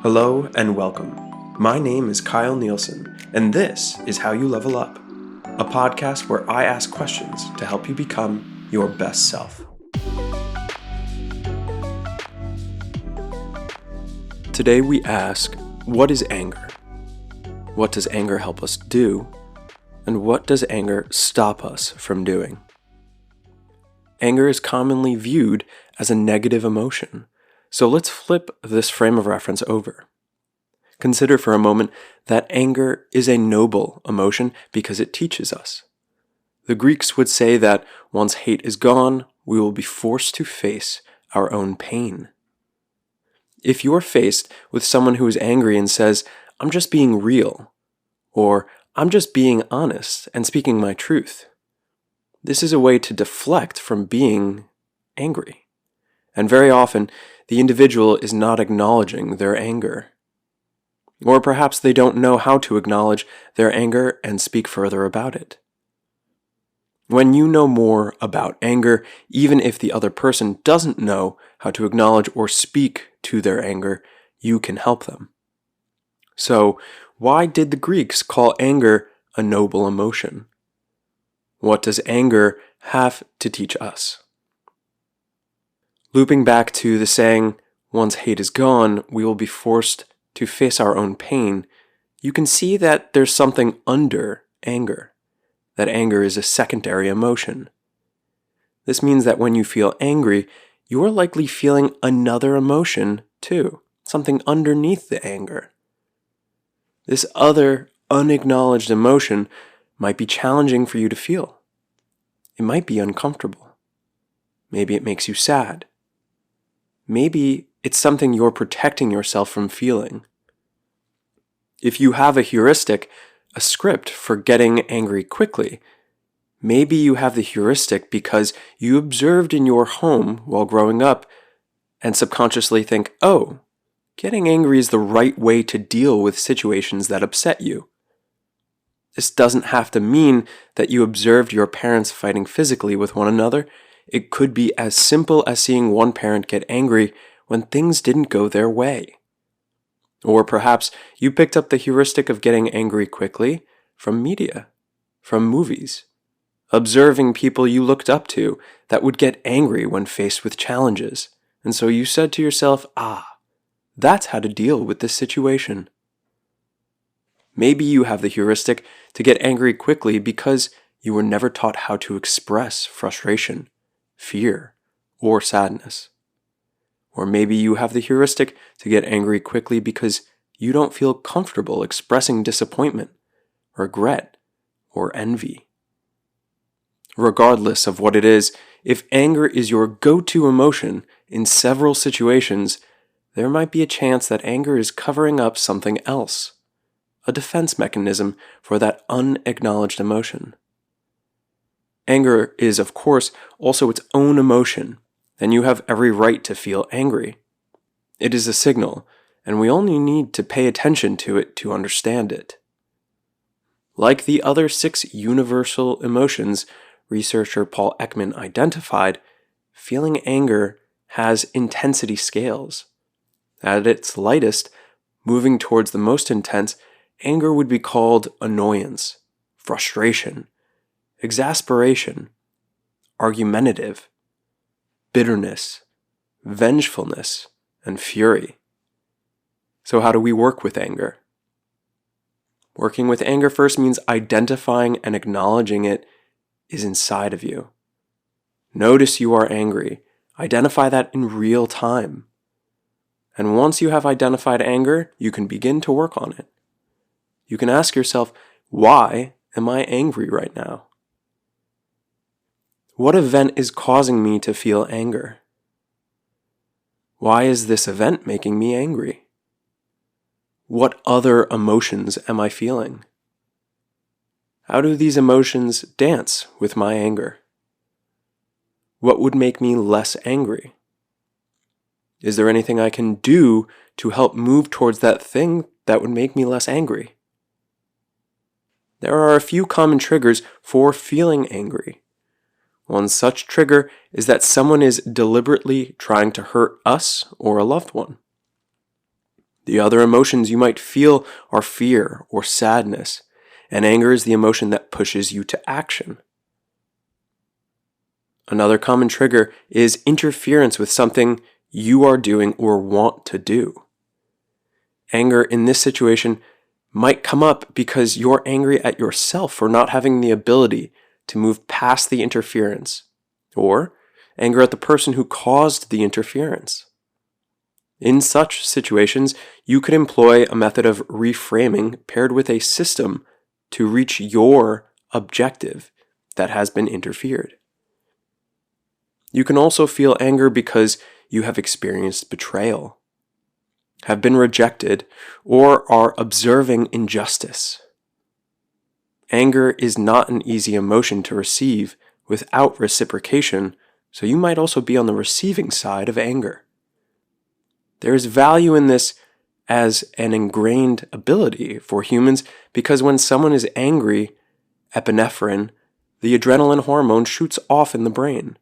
Hello and welcome. My name is Kyle Nielsen, and this is How You Level Up, a podcast where I ask questions to help you become your best self. Today we ask, what is anger? What does anger help us do? And what does anger stop us from doing? Anger is commonly viewed as a negative emotion, so let's flip this frame of reference over. Consider for a moment that anger is a noble emotion because it teaches us. The Greeks would say that once hate is gone, we will be forced to face our own pain. If you're faced with someone who is angry and says, "I'm just being real," or "I'm just being honest and speaking my truth," this is a way to deflect from being angry. And very often, the individual is not acknowledging their anger. Or perhaps they don't know how to acknowledge their anger and speak further about it. When you know more about anger, even if the other person doesn't know how to acknowledge or speak to their anger, you can help them. So, why did the Greeks call anger a noble emotion? What does anger have to teach us? Looping back to the saying, "Once hate is gone, we will be forced to face our own pain," you can see that there's something under anger, that anger is a secondary emotion. This means that when you feel angry, you are likely feeling another emotion too, something underneath the anger. This other unacknowledged emotion might be challenging for you to feel. It might be uncomfortable. Maybe it makes you sad. Maybe it's something you're protecting yourself from feeling. If you have a heuristic, a script for getting angry quickly, maybe you have the heuristic because you observed in your home while growing up and subconsciously think, "Oh, getting angry is the right way to deal with situations that upset you." This doesn't have to mean that you observed your parents fighting physically with one another. It could be as simple as seeing one parent get angry when things didn't go their way. Or perhaps you picked up the heuristic of getting angry quickly from media, from movies, observing people you looked up to that would get angry when faced with challenges. And so you said to yourself, that's how to deal with this situation. Maybe you have the heuristic to get angry quickly because you were never taught how to express frustration, fear, or sadness. Or maybe you have the heuristic to get angry quickly because you don't feel comfortable expressing disappointment, regret, or envy. Regardless of what it is, if anger is your go-to emotion in several situations, there might be a chance that anger is covering up something else, a defense mechanism for that unacknowledged emotion. Anger is, of course, also its own emotion, and you have every right to feel angry. It is a signal, and we only need to pay attention to it to understand it. Like the other 6 universal emotions researcher Paul Ekman identified, feeling anger has intensity scales. At its lightest, moving towards the most intense, anger would be called annoyance, frustration, exasperation, argumentative, bitterness, vengefulness, and fury. So how do we work with anger? Working with anger first means identifying and acknowledging it is inside of you. Notice you are angry. Identify that in real time. And once you have identified anger, you can begin to work on it. You can ask yourself, why am I angry right now? What event is causing me to feel anger? Why is this event making me angry? What other emotions am I feeling? How do these emotions dance with my anger? What would make me less angry? Is there anything I can do to help move towards that thing that would make me less angry? There are a few common triggers for feeling angry. One such trigger is that someone is deliberately trying to hurt us or a loved one. The other emotions you might feel are fear or sadness, and anger is the emotion that pushes you to action. Another common trigger is interference with something you are doing or want to do. Anger in this situation might come up because you're angry at yourself for not having the ability to move past the interference, or anger at the person who caused the interference. In such situations, you could employ a method of reframing paired with a system to reach your objective that has been interfered. You can also feel anger because you have experienced betrayal, have been rejected, or are observing injustice. Anger is not an easy emotion to receive without reciprocation, so you might also be on the receiving side of anger. There is value in this as an ingrained ability for humans because when someone is angry, epinephrine, the adrenaline hormone, shoots off in the brain.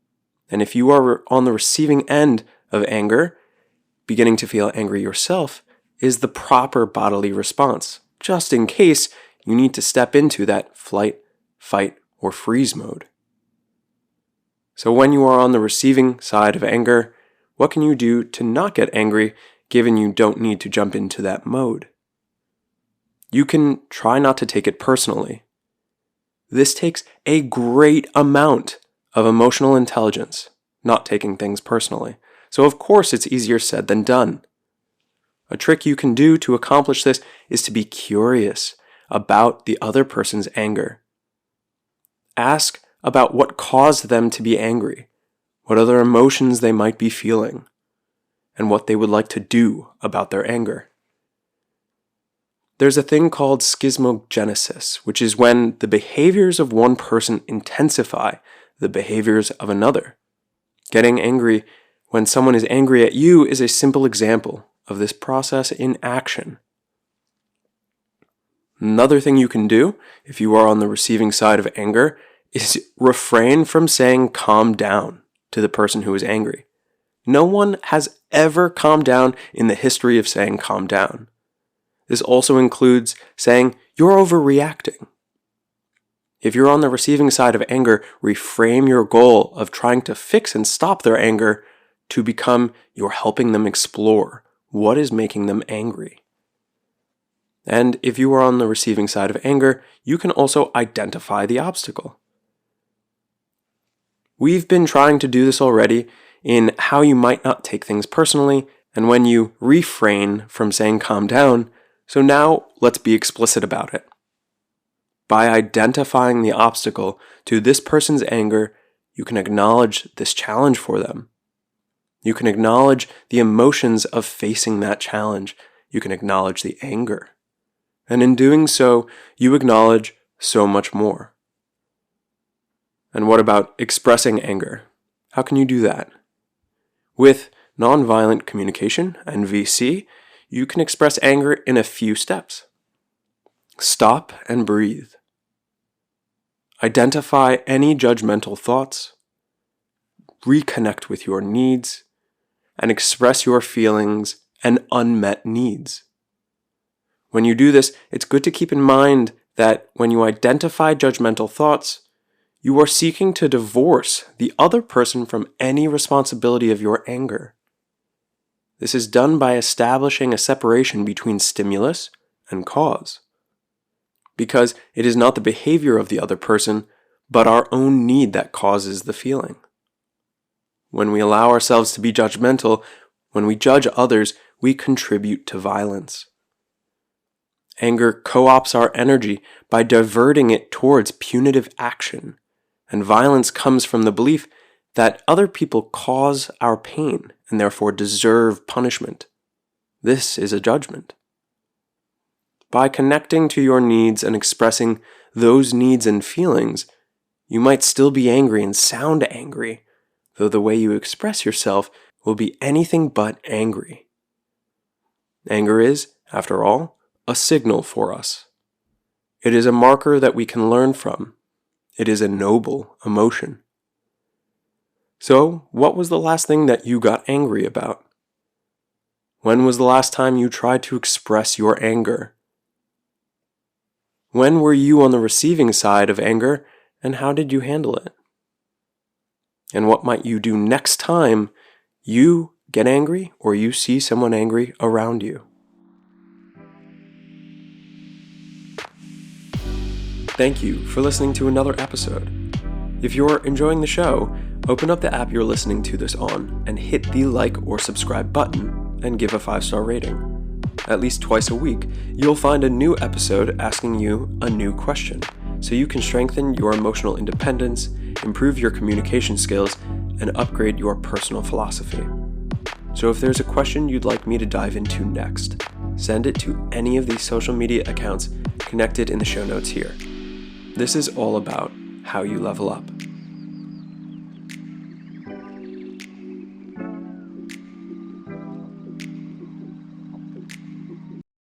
And if you are on the receiving end of anger, beginning to feel angry yourself is the proper bodily response, just in case you need to step into that flight, fight, or freeze mode. So when you are on the receiving side of anger, what can you do to not get angry given you don't need to jump into that mode? You can try not to take it personally. This takes a great amount of emotional intelligence, not taking things personally. So of course it's easier said than done. A trick you can do to accomplish this is to be curious about the other person's anger. Ask about what caused them to be angry, what other emotions they might be feeling, and what they would like to do about their anger. There's a thing called schismogenesis, which is when the behaviors of one person intensify the behaviors of another. Getting angry when someone is angry at you is a simple example of this process in action. Another thing you can do, if you are on the receiving side of anger, is refrain from saying calm down to the person who is angry. No one has ever calmed down in the history of saying calm down. This also includes saying you're overreacting. If you're on the receiving side of anger, reframe your goal of trying to fix and stop their anger to become you're helping them explore what is making them angry. And if you are on the receiving side of anger, you can also identify the obstacle. We've been trying to do this already in how you might not take things personally and when you refrain from saying calm down, so now let's be explicit about it. By identifying the obstacle to this person's anger, you can acknowledge this challenge for them. You can acknowledge the emotions of facing that challenge. You can acknowledge the anger. And in doing so, you acknowledge so much more. And what about expressing anger? How can you do that? With nonviolent communication and VC, you can express anger in a few steps. Stop and breathe. Identify any judgmental thoughts. Reconnect with your needs and express your feelings and unmet needs. When you do this, it's good to keep in mind that when you identify judgmental thoughts, you are seeking to divorce the other person from any responsibility of your anger. This is done by establishing a separation between stimulus and cause, because it is not the behavior of the other person, but our own need that causes the feeling. When we allow ourselves to be judgmental, when we judge others, we contribute to violence. Anger co-opts our energy by diverting it towards punitive action, and violence comes from the belief that other people cause our pain and therefore deserve punishment. This is a judgment. By connecting to your needs and expressing those needs and feelings, you might still be angry and sound angry, though the way you express yourself will be anything but angry. Anger is, after all, a signal for us. It is a marker that we can learn from. It is a noble emotion. So, what was the last thing that you got angry about? When was the last time you tried to express your anger? When were you on the receiving side of anger, and how did you handle it? And what might you do next time you get angry or you see someone angry around you? Thank you for listening to another episode. If you're enjoying the show, open up the app you're listening to this on and hit the like or subscribe button and give a 5-star rating. At least twice a week, you'll find a new episode asking you a new question, so you can strengthen your emotional independence, improve your communication skills, and upgrade your personal philosophy. So if there's a question you'd like me to dive into next, send it to any of these social media accounts connected in the show notes here. This is all about how you level up.